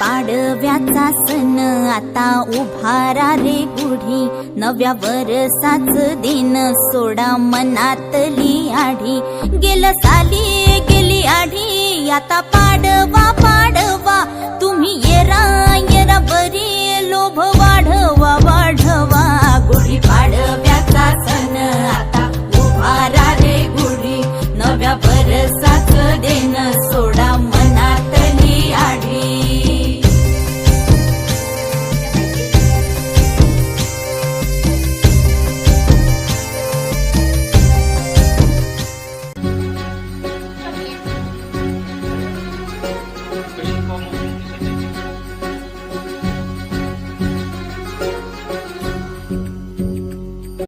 पाडव्याचा सण आता उभारा रे गुढी, नव्या वर्षाच दिन सोडा मनातली आढी। गेलं साली गेली आढी, आता पाडवा पाडवा, तुम्ही येरा येरा बरी, लोभ वाढवा वाढवा, गुढी पाडव्या